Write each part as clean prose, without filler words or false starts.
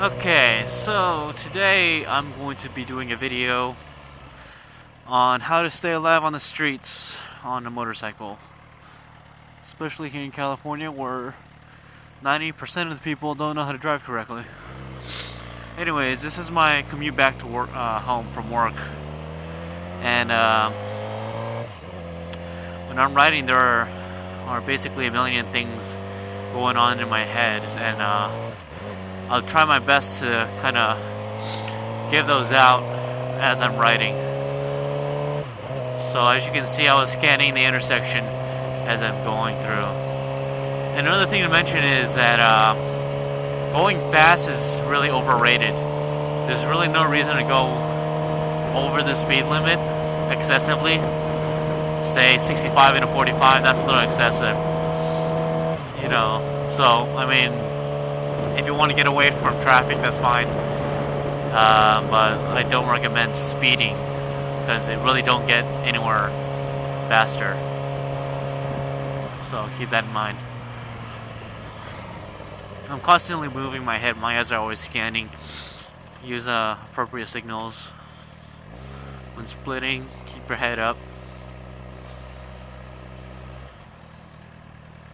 Okay, so today I'm going to be doing a video on how to stay alive on the streets on a motorcycle. Especially here in California where 90% of the people don't know how to drive correctly. Anyways, this is my commute back to work, home from work. And when I'm riding, there are basically a million things going on in my head. And I'll try my best to kind of give those out as I'm riding. So as you can see, I was scanning the intersection as I'm going through. And another thing to mention is that going fast is really overrated. There's really no reason to go over the speed limit excessively. Say 65 into 45, that's a little excessive. You know, so I mean, if you want to get away from traffic, that's fine. But I don't recommend speeding because it really don't get anywhere faster. So keep that in mind. I'm constantly moving my head. My eyes are always scanning. Use appropriate signals. When splitting, keep your head up.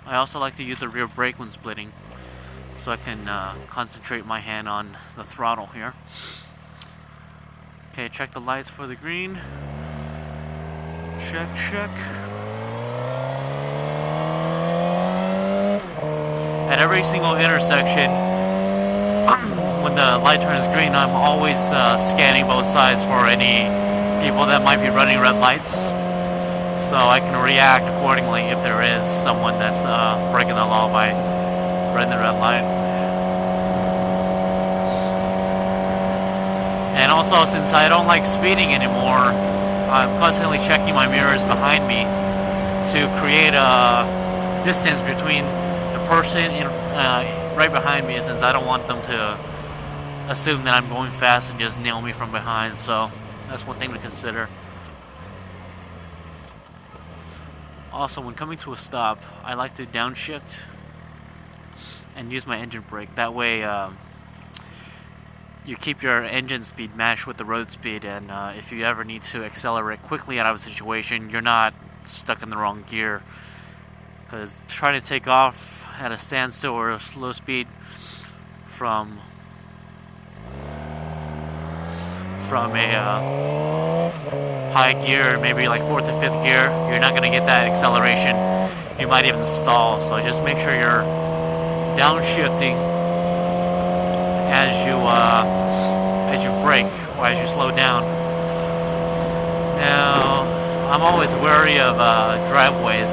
I also like to use the rear brake when splitting, so I can concentrate my hand on the throttle here. Okay, check the lights for the green. Check, check. At every single intersection, when the light turns green, I'm always scanning both sides for any people that might be running red lights, so I can react accordingly if there is someone that's breaking the law by running the red light. And also, since I don't like speeding anymore, I'm constantly checking my mirrors behind me to create a distance between the person right behind me, since I don't want them to assume that I'm going fast and just nail me from behind. So that's one thing to consider. Also, when coming to a stop, I like to downshift and use my engine brake. That way you keep your engine speed matched with the road speed, and if you ever need to accelerate quickly out of a situation, you're not stuck in the wrong gear. Because trying to take off at a standstill or a slow speed from a high gear, maybe like 4th or 5th gear, you're not going to get that acceleration. You might even stall. So just make sure you're downshifting as you brake or as you slow down. Now, I'm always wary of driveways.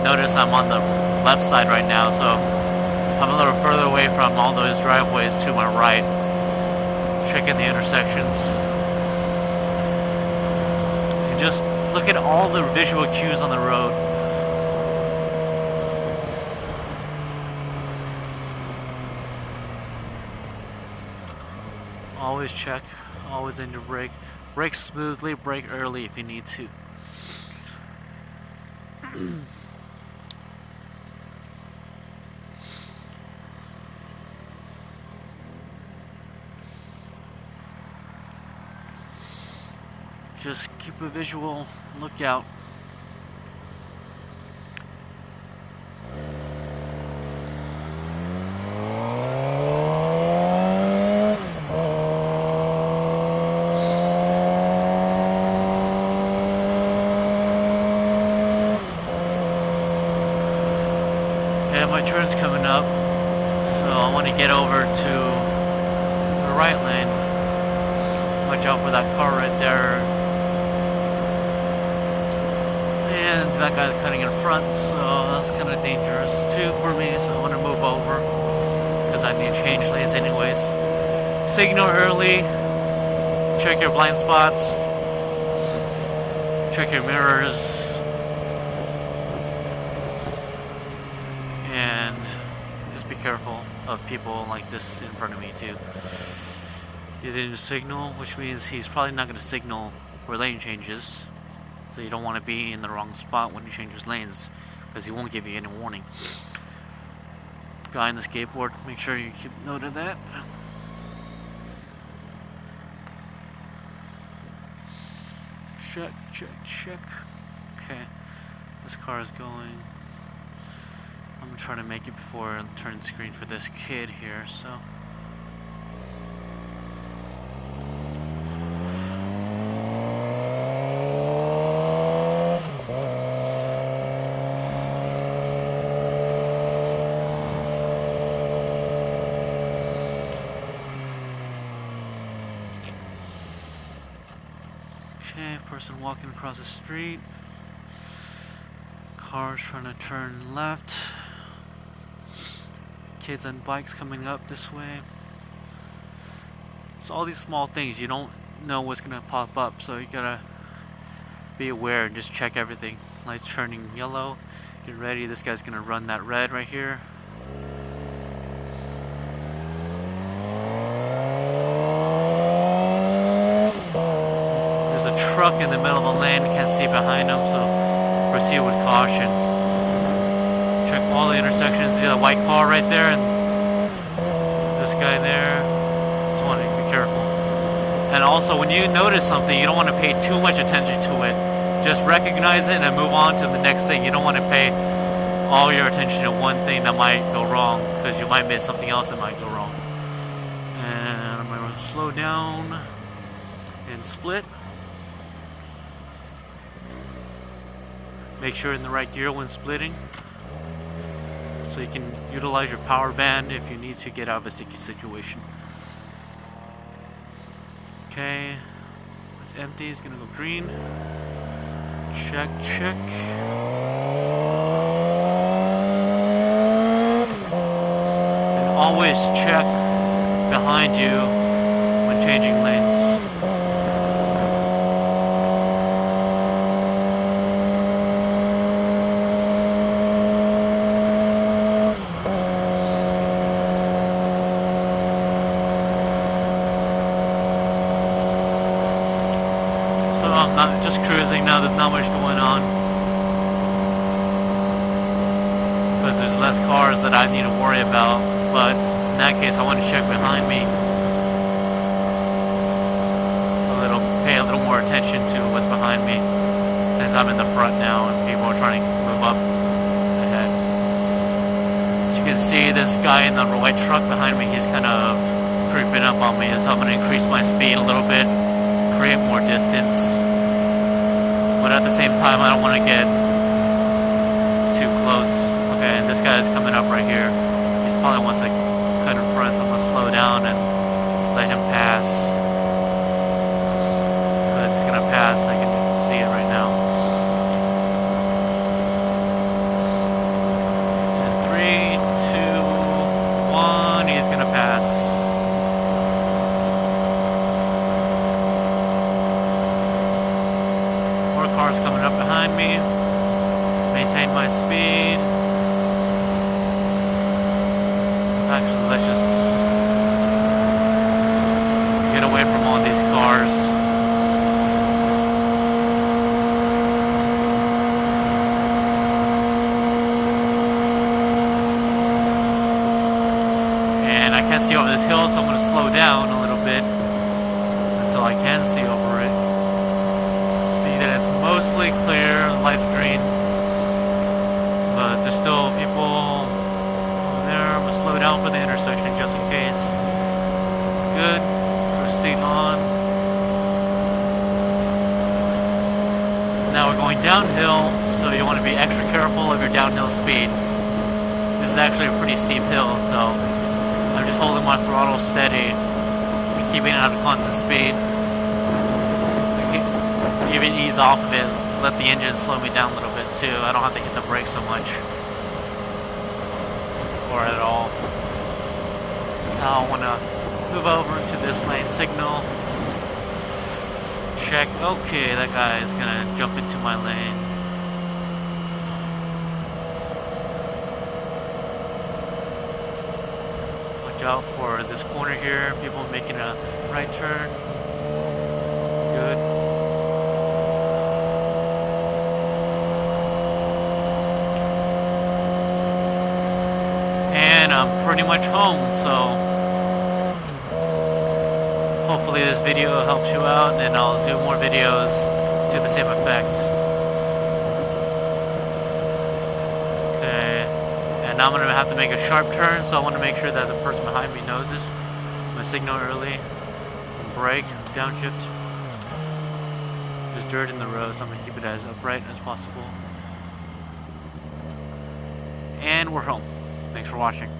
Notice I'm on the left side right now, so I'm a little further away from all those driveways to my right. Checking the intersections. And just look at all the visual cues on the road. Always check, always in your brake. Brake smoothly, brake early if you need to. Just keep a visual lookout. Yeah, my turn's coming up, so I want to get over to the right lane. Watch out for that car right there. And that guy's cutting in front, so that's kind of dangerous too for me, so I want to move over because I need to change lanes anyways. Signal early, check your blind spots, check your mirrors, and just be careful of people like this in front of me too. He didn't signal, which means he's probably not going to signal for lane changes. So you don't want to be in the wrong spot when he changes lanes, because he won't give you any warning. warning. Guy on the skateboard, make sure you keep note of that. Just be careful. Always check, always in your brake. Brake smoothly, brake early if you need to. Keep a visual lookout. check, check, check. Okay, this car is going. I'm gonna try to make it before I turn the screen for this kid here, so. Okay, person walking across the street. Cars trying to turn left. Kids on bikes coming up this way. So all these small things, you don't know what's gonna pop up, so you gotta be aware and just check everything. Lights turning yellow. Get ready, this guy's gonna run that red right here. Truck in the middle of the lane, can't see behind him, so proceed with caution. Check all the intersections. See the white car right there and this guy there. Just want to be careful. And also, when you notice something, you don't want to pay too much attention to it. Just recognize it and move on to the next thing. You don't want to pay all your attention to one thing that might go wrong, because you might miss something else that might go wrong. And I'm going to slow down and split. Make sure you're in the right gear when splitting, so you can utilize your power band if you need to get out of a sticky situation. Okay, it's empty, it's gonna go green. Check, check. And always check behind you when changing lanes. Not just cruising now, there's not much going on because there's less cars that I need to worry about, but in that case I want to check behind me pay a little more attention to what's behind me, since I'm in the front now and people are trying to move up ahead. As you can see, this guy in the white truck behind me, he's kind of creeping up on me, so I'm going to increase my speed a little bit, create more distance. But at the same time, I don't want to get too close. Okay, and this guy is coming up right here. He probably wants to cut in front, so I'm going to slow down and let him pass. But it's going to pass, I can see it right now. And 3, 2, 1, he's going to pass. Cars coming up behind me. Maintain my speed. Actually, let's just get away from all these cars. And I can't see over this hill, so I'm going to slow down a little bit until I can see over it. It's mostly clear, the light's green, but there's still people over there. I'm going to slow down for the intersection just in case. Good, proceed on. Now we're going downhill, so you want to be extra careful of your downhill speed. This is actually a pretty steep hill, so I'm just holding my throttle steady and keeping it at a constant speed. Even ease off of it, let the engine slow me down a little bit too. I don't have to hit the brakes so much, or at all. Now I want to move over to this lane signal. Check. Okay, that guy is gonna jump into my lane. Watch out for this corner here. People making a right turn. Good. And I'm pretty much home, so hopefully this video helps you out, and I'll do more videos to the same effect. Okay, and now I'm going to have to make a sharp turn, so I want to make sure that the person behind me knows this. I'm going to signal early, brake, downshift. There's dirt in the road, so I'm going to keep it as upright as possible. And we're home. Thanks for watching.